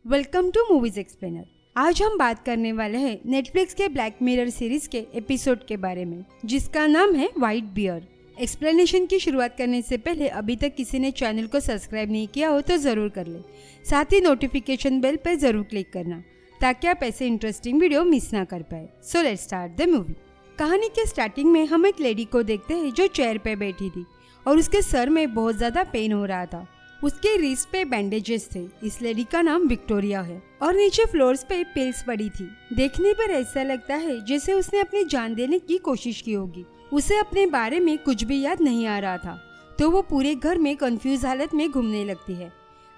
Welcome to movies explainer. आज हम बात करने वाले हैं नेटफ्लिक्स के ब्लैक मिरर सीरीज के एपिसोड के बारे में, जिसका नाम है व्हाइट बियर। एक्सप्लेनेशन की शुरुआत करने से पहले अभी तक किसी ने चैनल को सब्सक्राइब नहीं किया हो तो जरूर कर ले। साथ ही नोटिफिकेशन बेल पर जरूर क्लिक करना ताकि आप ऐसे इंटरेस्टिंग वीडियो मिस ना कर पाए। So let's start the movie. कहानी के स्टार्टिंग में हम एक लेडी को देखते हैं जो चेयर पे बैठी थी और उसके सर में बहुत ज्यादा पेन हो रहा था। उसके रिस्ट पे बैंडेजेस थे। इस लेडी का नाम विक्टोरिया है और नीचे फ्लोर्स पे पिल्स पड़ी थी। देखने पर ऐसा लगता है जैसे उसने अपनी जान देने की कोशिश की होगी। उसे अपने बारे में कुछ भी याद नहीं आ रहा था, तो वो पूरे घर में कंफ्यूज हालत में घूमने लगती है।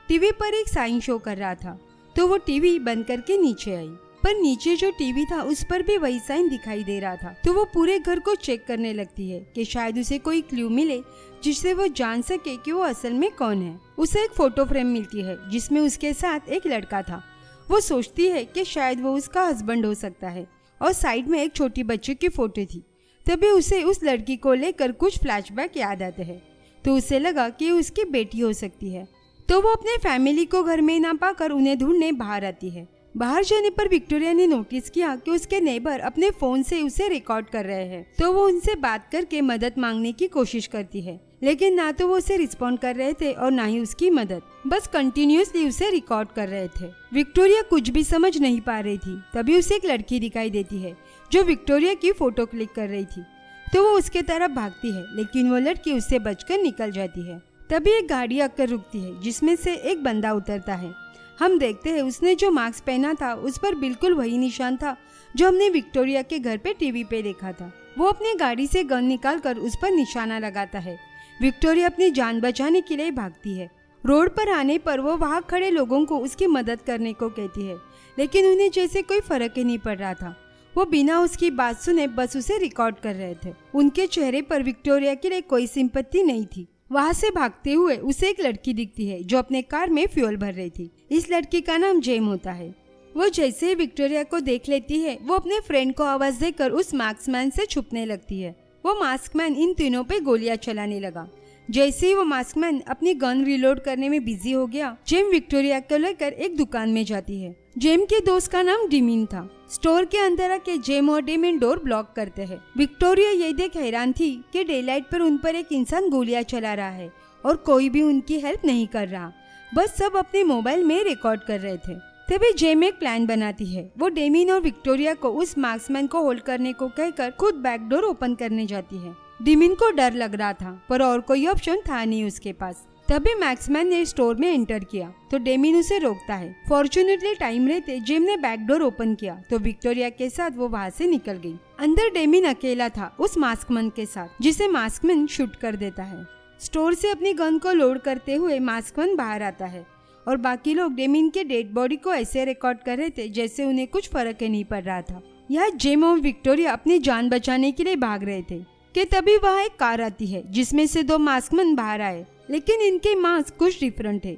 टीवी पर एक साइन शो कर रहा था, तो वो टीवी बंद करके नीचे आई, पर नीचे जो टीवी था उस पर भी वही साइन दिखाई दे रहा था। तो वो पूरे घर को चेक करने लगती है कि शायद उसे कोई क्लू मिले जिससे वो जान सके कि वो असल में कौन है। उसे एक फोटो फ्रेम मिलती है जिसमें उसके साथ एक लड़का था। वो सोचती है कि शायद वो उसका हस्बैंड हो सकता है और साइड में एक छोटी बच्ची की फोटो थी। तभी उसे उस लड़की को लेकर कुछ फ्लैशबैक याद आते हैं, तो उसे लगा कि उसकी बेटी हो सकती है। तो वो अपने फैमिली को घर में ना पाकर उन्हें ढूंढने बाहर आती है। बाहर जाने पर विक्टोरिया ने नोटिस किया कि उसके नेबर अपने फोन से उसे रिकॉर्ड कर रहे हैं। तो वो उनसे बात करके मदद मांगने की कोशिश करती है, लेकिन ना तो वो उसे रिस्पॉन्ड कर रहे थे और ना ही उसकी मदद, बस कंटिन्यूअसली उसे रिकॉर्ड कर रहे थे। विक्टोरिया कुछ भी समझ नहीं पा रही थी। तभी उसे एक लड़की दिखाई देती है जो विक्टोरिया की फोटो क्लिक कर रही थी। तो वो उसके तरफ भागती है, लेकिन वो लड़की उससे बचकर निकल जाती है। तभी एक गाड़ी आकर रुकती है जिसमें से एक बंदा उतरता है। हम देखते हैं उसने जो मास्क पहना था उस पर बिल्कुल वही निशान था जो हमने विक्टोरिया के घर पे टीवी पे देखा था। वो अपनी गाड़ी से गन निकालकर उस पर निशाना लगाता है। विक्टोरिया अपनी जान बचाने के लिए भागती है। रोड पर आने पर वो वहाँ खड़े लोगों को उसकी मदद करने को कहती है, लेकिन उन्हें जैसे कोई फर्क ही नहीं पड़ रहा था। वो बिना उसकी बात सुने बस उसे रिकॉर्ड कर रहे थे। उनके चेहरे पर विक्टोरिया के लिए कोई सिंपैथी नहीं थी। वहाँ से भागते हुए उसे एक लड़की दिखती है जो अपने कार में फ्यूल भर रही थी। इस लड़की का नाम जेम होता है। वो जैसे ही विक्टोरिया को देख लेती है, वो अपने फ्रेंड को आवाज देकर उस मास्कमैन से छुपने लगती है। वो मास्कमैन इन तीनों पे गोलियां चलाने लगा। जैसे ही वो मास्कमैन अपनी गन रिलोड करने में बिजी हो गया, जेम विक्टोरिया को लेकर एक दुकान में जाती है। जेम के दोस्त का नाम डिमिन था। स्टोर के अंदर आके जेम और डिमिन डोर ब्लॉक करते हैं। विक्टोरिया ये देख हैरान थी कि डेलाइट पर उन पर एक इंसान गोलियां चला रहा है और कोई भी उनकी हेल्प नहीं कर रहा, बस सब अपने मोबाइल में रिकॉर्ड कर रहे थे। तभी जेम एक प्लान बनाती है। वो डेमिन और विक्टोरिया को उस मार्क्समैन को होल्ड करने को कहकर खुद बैक डोर ओपन करने जाती है। डिमिन को डर लग रहा था, पर और कोई ऑप्शन था नहीं उसके पास। तभी मैक्समैन ने स्टोर में एंटर किया तो डेमिन उसे रोकता है। फॉर्चुनेटली टाइम रहते जेम ने बैक डोर ओपन किया तो विक्टोरिया के साथ वो वहाँ से निकल गई। अंदर डेमिन अकेला था उस मास्कमैन के साथ, जिसे मास्कमैन शूट कर देता है। स्टोर से अपनी गन को लोड करते हुए मास्कमैन बाहर आता है और बाकी लोग डेमिन के डेड बॉडी को ऐसे रिकॉर्ड कर रहे थे जैसे उन्हें कुछ फर्क ही नहीं पड़ रहा था। यहाँ जेम और विक्टोरिया अपनी जान बचाने के लिए भाग रहे थे कि तभी वहाँ एक कार आती है जिसमें से दो मास्कमैन बाहर आए, लेकिन इनके मास्क कुछ डिफरेंट है।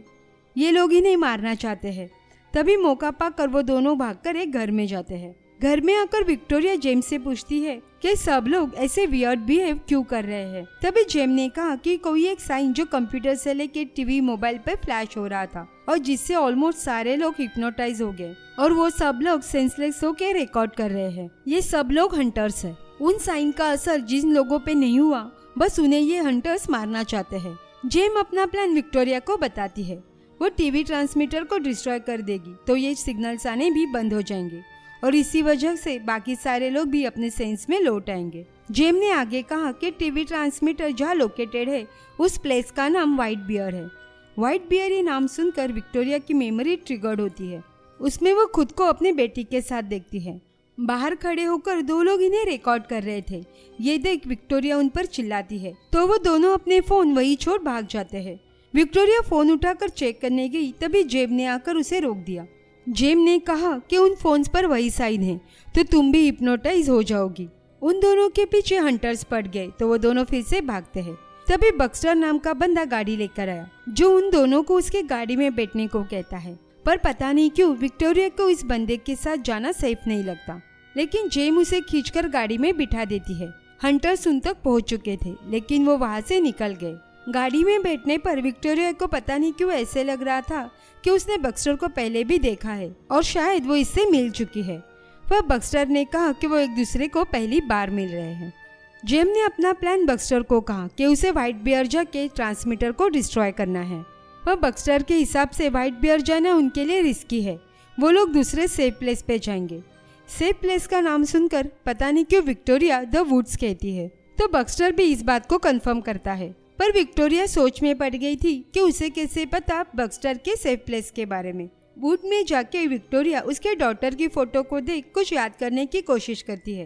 ये लोग इन्हें मारना चाहते हैं। तभी मौका पाकर वो दोनों भागकर एक घर में जाते हैं। घर में आकर विक्टोरिया जेम से पूछती है कि सब लोग ऐसे वियर्ड बिहेव क्यों कर रहे हैं। तभी जेम ने कहा कि कोई एक साइन जो कंप्यूटर से लेके टीवी मोबाइल पर फ्लैश हो रहा था और जिससे ऑलमोस्ट सारे लोग हिप्नोटाइज हो गए और वो सब लोग सेंसलेस होके रिकॉर्ड कर रहे हैं। ये सब लोग हंटर्स है। उन साइन का असर जिन लोगों पे नहीं हुआ, बस उन्हें ये हंटर्स मारना चाहते हैं। जेम अपना प्लान विक्टोरिया को बताती है। वो टीवी ट्रांसमीटर को डिस्ट्रॉय कर देगी तो ये सिग्नल्स आने भी बंद हो जाएंगे और इसी वजह से बाकी सारे लोग भी अपने सेंस में लौट आएंगे। जेम ने आगे कहा कि टीवी ट्रांसमीटर जहाँ लोकेटेड है उस प्लेस का नाम व्हाइट बियर है। व्हाइट बियर ये नाम सुनकर विक्टोरिया की मेमोरी ट्रिगर्ड होती है। उसमें वो खुद को अपनी बेटी के साथ देखती है। बाहर खड़े होकर दो लोग इन्हें रिकॉर्ड कर रहे थे। ये देख विक्टोरिया उन पर चिल्लाती है तो वो दोनों अपने फोन वही छोड़ भाग जाते हैं। विक्टोरिया फोन उठाकर चेक करने गई, तभी जेम ने आकर उसे रोक दिया। जेम ने कहा कि उन फोन्स पर वही साइन है तो तुम भी हिप्नोटाइज हो जाओगी। उन दोनों के पीछे हंटर्स पड़ गए तो वो दोनों फिर से भागते हैं। तभी बक्सटर नाम का बंदा गाड़ी लेकर आया जो उन दोनों को उसके गाड़ी में बैठने को कहता है, पर पता नहीं क्यों विक्टोरिया को इस बंदे के साथ जाना सेफ नहीं लगता, लेकिन जेम उसे खींचकर गाड़ी में बिठा देती है। हंटर्स उन तक पहुंच चुके थे, लेकिन वो वहां से निकल गए। गाड़ी में बैठने पर विक्टोरिया को पता नहीं क्यों ऐसे लग रहा था कि उसने बक्सटर को पहले भी देखा है और शायद वो इससे मिल चुकी है। वह बक्सटर ने कहा कि वो एक दूसरे को पहली बार मिल रहे हैं। जेम ने अपना प्लान बक्सटर को कहा कि उसे व्हाइट बियर जाके ट्रांसमीटर को डिस्ट्रॉय करना है। वह बक्सटर के हिसाब से व्हाइट बियर जाना उनके लिए रिस्की है, वो लोग दूसरे सेफ प्लेस पे जाएंगे। सेफ प्लेस का नाम सुनकर पता नहीं क्यों विक्टोरिया द वुड्स कहती है, तो बक्सटर भी इस बात को कंफर्म करता है। पर विक्टोरिया सोच में पड़ गई थी कि उसे कैसे पता बक्सटर के सेफ प्लेस के बारे में। वुड में जाके विक्टोरिया उसके डॉटर की फोटो को देख कुछ याद करने की कोशिश करती है।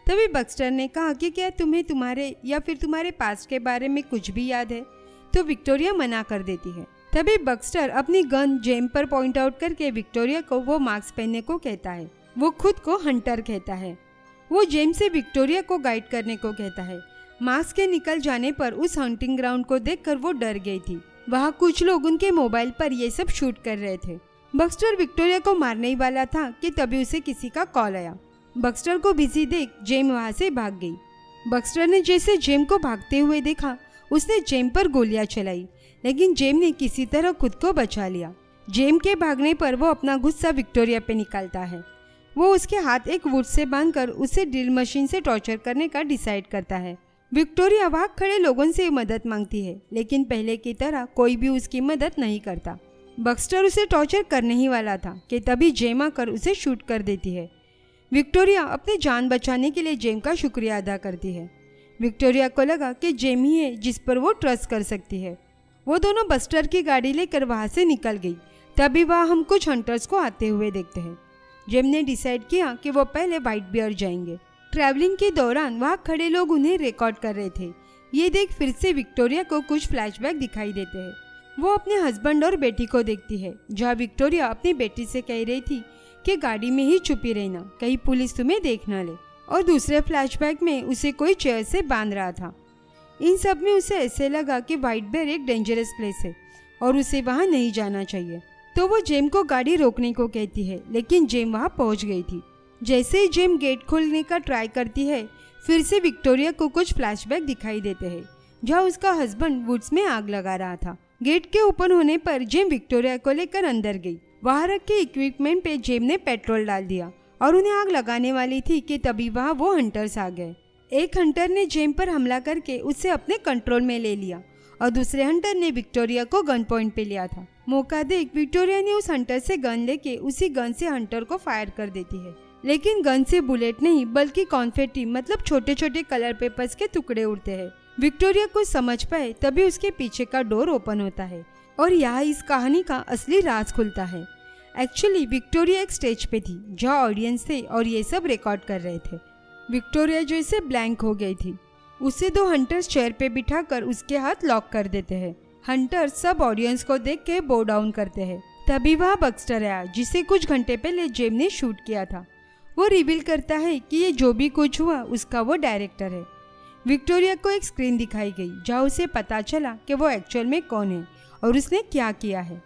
तभी बक्सटर ने कहा कि क्या तुम्हें तुम्हारे या फिर तुम्हारे पास्ट के बारे में कुछ भी याद है, तो विक्टोरिया मना कर देती है। तभी बक्सटर अपनी गन जेम पर पॉइंट आउट करके विक्टोरिया को वो मास्क पहनने को कहता है। वो खुद को हंटर कहता है। वो जेम से विक्टोरिया को गाइड करने को कहता है। मास्क के निकल जाने पर उस हंटिंग ग्राउंड को देखकर वो डर गई थी। वहाँ कुछ लोग उनके मोबाइल पर ये सब शूट कर रहे थे। बक्सटर विक्टोरिया को मारने ही वाला था कि तभी उसे किसी का कॉल आया। बक्सटर को बिजी देख जेम वहाँ से भाग गई। बक्सटर ने जैसे जेम को भागते हुए देखा, उसने जेम पर गोलियां चलाई, लेकिन जेम ने किसी तरह खुद को बचा लिया। जेम के भागने पर वो अपना गुस्सा विक्टोरिया पे निकालता है। वो उसके हाथ एक वुड से बांधकर उसे ड्रिल मशीन से टॉर्चर करने का डिसाइड करता है। विक्टोरिया वहाँ खड़े लोगों से मदद मांगती है, लेकिन पहले की तरह कोई भी उसकी मदद नहीं करता। बक्सटर उसे टॉर्चर करने ही वाला था कि तभी जेम आकर उसे शूट कर देती है। विक्टोरिया अपनी जान बचाने के लिए जेम का शुक्रिया अदा करती है। विक्टोरिया को लगा कि जेम ही है जिस पर वो ट्रस्ट कर सकती है। वो दोनों बक्सटर की गाड़ी लेकर वहाँ से निकल गई। तभी वहाँ हम कुछ हंटर्स को आते हुए देखते हैं। जेम ने डिसाइड किया कि वो पहले व्हाइट बियर जाएंगे। ट्रैवलिंग के दौरान वहाँ खड़े लोग उन्हें रिकॉर्ड कर रहे थे। ये देख फिर से विक्टोरिया को कुछ फ्लैशबैक दिखाई देते हैं। वो अपने हस्बैंड और बेटी को देखती है, जहाँ विक्टोरिया अपनी बेटी से कह रही थी कि गाड़ी में ही छुपी रहना, कहीं पुलिस तुम्हें देख न ले। और दूसरे फ्लैशबैक में उसे कोई चेयर से बांध रहा था। इन सब में उसे ऐसे लगा कि व्हाइट बियर एक डेंजरस प्लेस है और उसे वहाँ नहीं जाना चाहिए। तो वो जेम को गाड़ी रोकने को कहती है, लेकिन जेम वहाँ पहुँच गई थी। जैसे ही जेम गेट खोलने का ट्राई करती है, फिर से विक्टोरिया को कुछ फ्लैशबैक दिखाई देते हैं, जहाँ उसका हस्बैंड वुड्स में आग लगा रहा था। गेट के ओपन होने पर जेम विक्टोरिया को लेकर अंदर गई। वहाँ रखे इक्विपमेंट पे जेम ने पेट्रोल डाल दिया और उन्हें आग लगाने वाली थी कि तभी वहाँ वो हंटर्स आ गए। एक हंटर ने जेम पर हमला करके उसे अपने कंट्रोल में ले लिया और दूसरे हंटर ने विक्टोरिया को गन पॉइंट पे लिया था। मौका देख विक्टोरिया ने उस हंटर से गन लेके उसी गन से हंटर को फायर कर देती है, लेकिन गन से बुलेट नहीं बल्कि कॉन्फेटी मतलब छोटे छोटे कलर पेपर्स के टुकड़े उड़ते हैं। विक्टोरिया कुछ समझ पाए तभी उसके पीछे का डोर ओपन होता है और यहाँ इस कहानी का असली राज खुलता है। एक्चुअली विक्टोरिया एक स्टेज पे थी जहाँ ऑडियंस थे और ये सब रिकॉर्ड कर रहे थे। विक्टोरिया जैसे ब्लैंक हो गई थी। उसे दो हंटर्स चेयर पे बिठाकर उसके हाथ लॉक कर देते हैं। हंटर्स सब ऑडियंस को देख के बो डाउन करते हैं। तभी वहाँ बक्सटर आया, जिसे कुछ घंटे पहले जेम ने शूट किया था। वो रिवील करता है कि ये जो भी कुछ हुआ उसका वो डायरेक्टर है। विक्टोरिया को एक स्क्रीन दिखाई गई जहाँ उसे पता चला कि वो एक्चुअल में कौन है और उसने क्या किया है।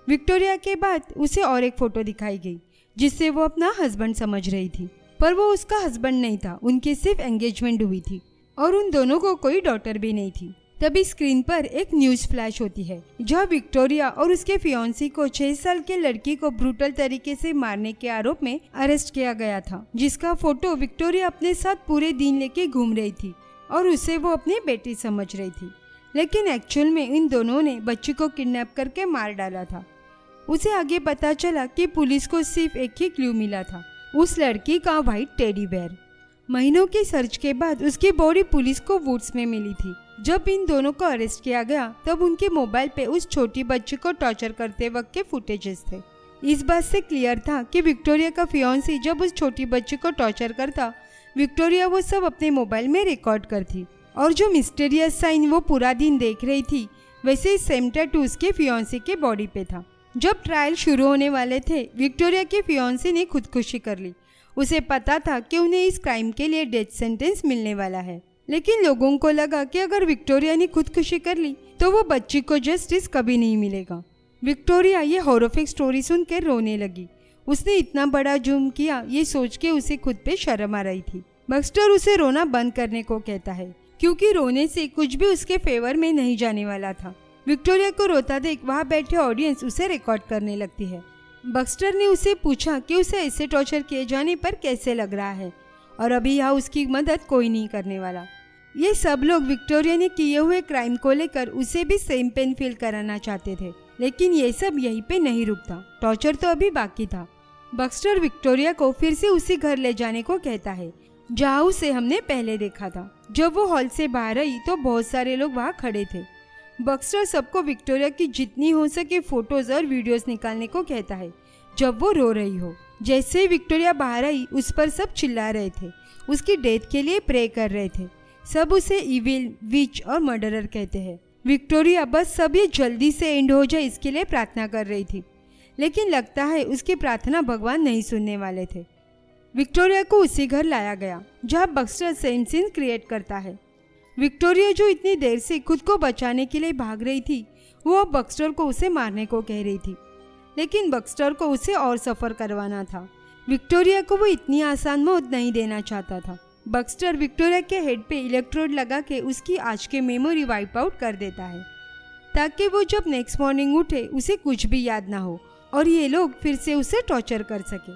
विक्टोरिया के बाद उसे और एक फोटो दिखाई गई जिससे वो अपना हस्बैंड समझ रही थी, पर वो उसका हस्बैंड नहीं था। उनकी सिर्फ एंगेजमेंट हुई थी और उन दोनों को कोई डॉटर भी नहीं थी। तभी स्क्रीन पर एक न्यूज फ्लैश होती है जहाँ विक्टोरिया और उसके फियांसी को 6 साल के लड़की को ब्रूटल तरीके से मारने के आरोप में अरेस्ट किया गया था, जिसका फोटो विक्टोरिया अपने साथ पूरे दिन लेके घूम रही थी और उसे वो अपनी बेटी समझ रही थी, लेकिन एक्चुअल में इन दोनों ने बच्ची को किडनैप करके मार डाला था। उसे आगे पता चला कि पुलिस को सिर्फ एक ही क्लू मिला था, उस लड़की का व्हाइट टेडी बेयर। महीनों की सर्च के बाद उसकी बॉडी पुलिस को वुड्स में मिली थी। जब इन दोनों को अरेस्ट किया गया तब उनके मोबाइल पे उस छोटी बच्ची को टॉर्चर करते वक्त के फुटेजेस थे। इस बात से क्लियर था कि विक्टोरिया का फियांसी जब उस छोटी बच्ची को टॉर्चर करता, विक्टोरिया वो सब अपने मोबाइल में रिकॉर्ड करती और जो मिस्टीरियस साइन वो पूरा दिन देख रही थी वैसे ही सेम टैटू उसके फियांसी के बॉडी पे था। जब ट्रायल शुरू होने वाले थे, विक्टोरिया के फियांसी ने खुदकुशी कर ली। उसे पता था कि उन्हें इस क्राइम के लिए डेथ सेंटेंस मिलने वाला है, लेकिन लोगों को लगा कि अगर विक्टोरिया ने खुदकुशी कर ली तो वो बच्ची को जस्टिस कभी नहीं मिलेगा। विक्टोरिया ये हॉरिफिक स्टोरी सुनकर रोने लगी। उसने इतना बड़ा जुर्म किया ये सोच के उसे खुद पे शर्म आ रही थी। बक्सटर उसे रोना बंद करने को कहता है क्योंकि रोने से कुछ भी उसके फेवर में नहीं जाने वाला था। विक्टोरिया को रोता देख वहाँ बैठे ऑडियंस उसे रिकॉर्ड करने लगती है। बक्स्टर ने उसे पूछा कि उसे ऐसे टॉर्चर किए जाने पर कैसे लग रहा है और अभी यहाँ उसकी मदद कोई नहीं करने वाला। ये सब लोग विक्टोरिया ने किए हुए क्राइम को लेकर उसे भी सेम पेन फील कराना चाहते थे, लेकिन ये सब यहीं पे नहीं रुकता, टॉर्चर तो अभी बाकी था। बक्स्टर विक्टोरिया को फिर से उसी घर ले जाने को कहता है जहाँ उसे हमने पहले देखा था। जब वो हॉल से बाहर आई तो बहुत सारे लोग वहाँ खड़े थे। बक्स्टर सबको विक्टोरिया की जितनी हो सके फोटोज और वीडियोस निकालने को कहता है जब वो रो रही हो। जैसे ही विक्टोरिया बाहर आई उस पर सब चिल्ला रहे थे, उसकी डेथ के लिए प्रे कर रहे थे। सब उसे इविल, विच और मर्डरर कहते हैं। विक्टोरिया बस सब ये जल्दी से एंड हो जाए इसके लिए प्रार्थना कर रही थी, लेकिन लगता है उसकी प्रार्थना भगवान नहीं सुनने वाले थे। विक्टोरिया को उसी घर लाया गया जहाँ बक्स्टर सेम सीन क्रिएट करता है। विक्टोरिया जो इतनी देर से खुद को बचाने के लिए भाग रही थी, वो अब बक्स्टर को उसे मारने को कह रही थी, लेकिन बक्स्टर को उसे और सफ़र करवाना था। विक्टोरिया को वो इतनी आसान मौत नहीं देना चाहता था। बक्स्टर विक्टोरिया के हेड पे इलेक्ट्रोड लगा के उसकी आज के मेमोरी वाइप आउट कर देता है ताकि वो जब नेक्स्ट मॉर्निंग उठे उसे कुछ भी याद ना हो और ये लोग फिर से उसे टॉर्चर कर सके।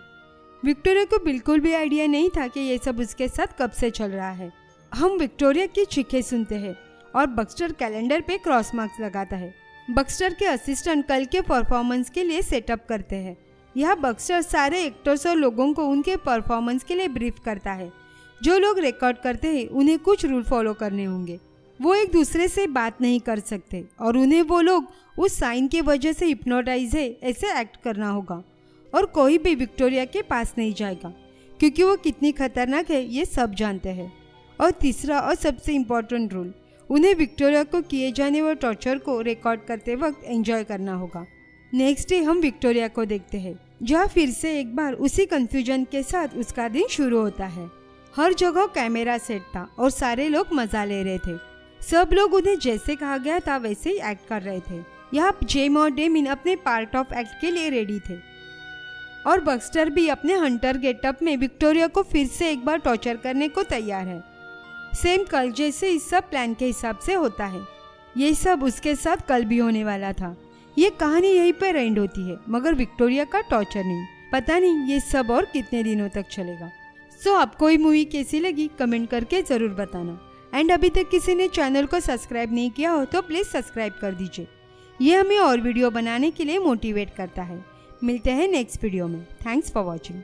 विक्टोरिया को बिल्कुल भी आइडिया नहीं था कि ये सब उसके साथ कब से चल रहा है। हम विक्टोरिया की चीखें सुनते हैं और बक्स्टर कैलेंडर पे क्रॉस मार्क्स लगाता है। बक्स्टर के असिस्टेंट कल के परफॉर्मेंस के लिए सेटअप करते हैं। यह बक्स्टर सारे एक्टर्स और लोगों को उनके परफॉर्मेंस के लिए ब्रीफ करता है। जो लोग रिकॉर्ड करते हैं उन्हें कुछ रूल फॉलो करने होंगे। वो एक दूसरे से बात नहीं कर सकते और उन्हें वो लोग उस साइन की वजह से हिप्नोटाइज है ऐसे एक्ट करना होगा और कोई भी विक्टोरिया के पास नहीं जाएगा क्योंकि वो कितनी खतरनाक है ये सब जानते हैं। और तीसरा और सबसे इम्पोर्टेंट रूल, उन्हें विक्टोरिया को किए जाने वाले टॉर्चर को रिकॉर्ड करते वक्त एंजॉय करना होगा। नेक्स्ट डे हम विक्टोरिया को देखते हैं जहाँ फिर से एक बार उसी कंफ्यूजन के साथ उसका दिन शुरू होता है। हर जगह कैमरा सेट था और सारे लोग मजा ले रहे थे। सब लोग उन्हें जैसे कहा गया था वैसे ही एक्ट कर रहे थे। यहाँ जेम और डेमिन अपने पार्ट ऑफ एक्ट के लिए रेडी थे और बक्स्टर भी अपने हंटर गेटअप में विक्टोरिया को फिर से एक बार टॉर्चर करने को तैयार है। सेम कल जैसे इस सब प्लान के हिसाब से होता है। ये सब उसके साथ कल भी होने वाला था। ये कहानी यहीं पर एंड होती है, मगर विक्टोरिया का टॉर्चर नहीं। पता नहीं ये सब और कितने दिनों तक चलेगा। सो आपको ये मूवी कैसी लगी कमेंट करके ज़रूर बताना। एंड अभी तक किसी ने चैनल को सब्सक्राइब नहीं किया हो तो प्लीज़ सब्सक्राइब कर दीजिए। ये हमें और वीडियो बनाने के लिए मोटिवेट करता है। मिलते हैं नेक्स्ट वीडियो में। Thanks for watching.